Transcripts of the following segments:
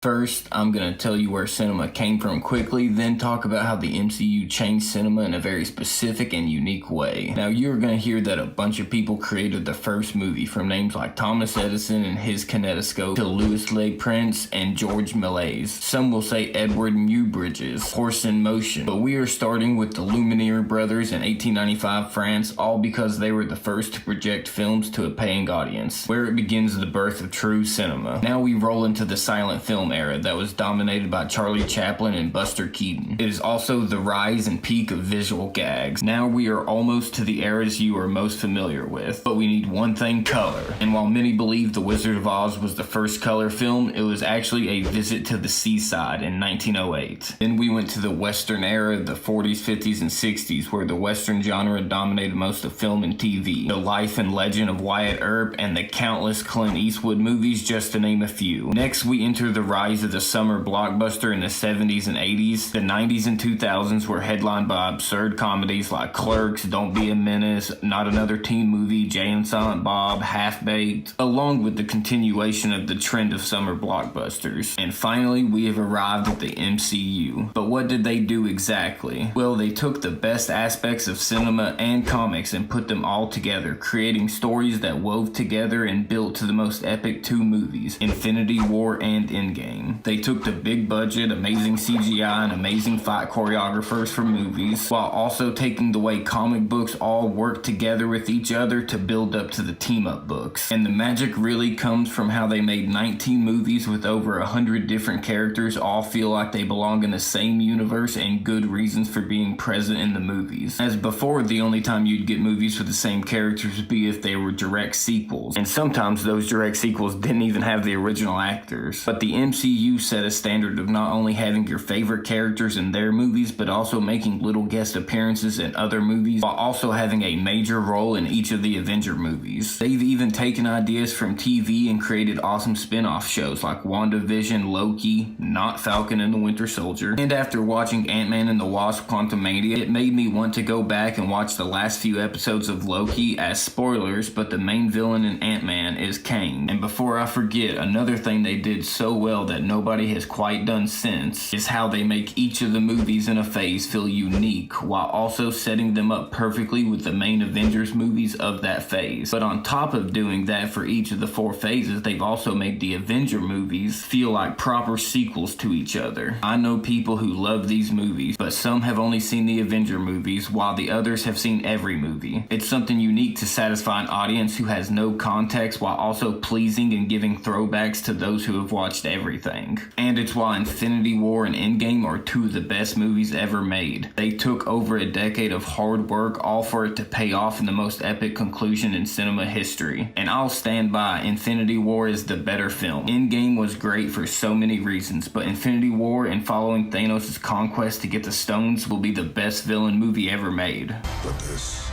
First, I'm going to tell you where cinema came from quickly, then talk about how the MCU changed cinema in a very specific and unique way. Now, you're going to hear that a bunch of people created the first movie, from names like Thomas Edison and his kinetoscope to Louis Le Prince and George Méliès. Some will say Edward Muybridge's Horse in Motion, but we are starting with the Lumiere brothers in 1895 France, all because they were the first to project films to a paying audience, where it begins the birth of true cinema. Now we roll into the silent film era that was dominated by Charlie Chaplin and Buster Keaton. It is also the rise and peak of visual gags. Now we are almost to the eras you are most familiar with, but we need one thing: color. And while many believe The Wizard of Oz was the first color film, it was actually A Visit to the Seaside in 1908. Then we went to the Western era, the 40s, 50s, and 60s, where the Western genre dominated most of film and TV. The life and legend of Wyatt Earp and the countless Clint Eastwood movies, just to name a few. Next, we enter the rise of the summer blockbuster in the 70s and 80s. The 90s and 2000s were headlined by absurd comedies like Clerks, Don't Be a Menace, Not Another Teen Movie, Jay and Silent Bob, Half-Baked, along with the continuation of the trend of summer blockbusters. And finally, we have arrived at the MCU. But what did they do exactly? Well, they took the best aspects of cinema and comics and put them all together, creating stories that wove together and built to the most epic two movies, Infinity War and Endgame. They took the big budget, amazing CGI, and amazing fight choreographers from movies, while also taking the way comic books all work together with each other to build up to the team-up books. And the magic really comes from how they made 19 movies with over 100 different characters all feel like they belong in the same universe and good reasons for being present in the movies. As before, the only time you'd get movies with the same characters would be if they were direct sequels, and sometimes those direct sequels didn't even have the original actors. But the MCU set a standard of not only having your favorite characters in their movies, but also making little guest appearances in other movies, while also having a major role in each of the Avenger movies. They've even taken ideas from TV and created awesome spin-off shows like WandaVision, Loki, Not Falcon and the Winter Soldier. And after watching Ant-Man and the Wasp: Quantumania, it made me want to go back and watch the last few episodes of Loki, as spoilers, but the main villain in Ant-Man is Kang. And before I forget, another thing they did so well that nobody has quite done since is how they make each of the movies in a phase feel unique, while also setting them up perfectly with the main Avengers movies of that phase. But on top of doing that for each of the four phases, they've also made the Avenger movies feel like proper sequels to each other. I know people who love these movies, but some have only seen the Avenger movies, while the others have seen every movie. It's something unique to satisfy an audience who has no context, while also pleasing and giving throwbacks to those who have watched everything. And it's why Infinity War and Endgame are two of the best movies ever made. They took over a decade of hard work, all for it to pay off in the most epic conclusion in cinema history. And I'll stand by, Infinity War is the better film. Endgame was great for so many reasons, but Infinity War and following Thanos' conquest to get the stones will be the best villain movie ever made. But this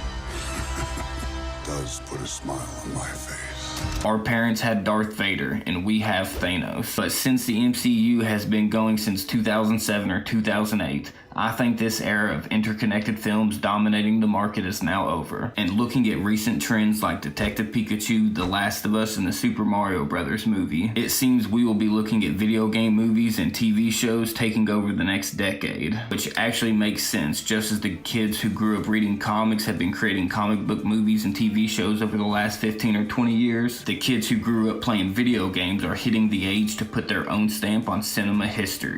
does put a smile on my face. Our parents had Darth Vader, and we have Thanos. But since the MCU has been going since 2007 or 2008, I think this era of interconnected films dominating the market is now over. And looking at recent trends like Detective Pikachu, The Last of Us, and the Super Mario Bros. Movie, it seems we will be looking at video game movies and TV shows taking over the next decade. Which actually makes sense, just as the kids who grew up reading comics have been creating comic book movies and TV shows over the last 15 or 20 years. The kids who grew up playing video games are hitting the age to put their own stamp on cinema history.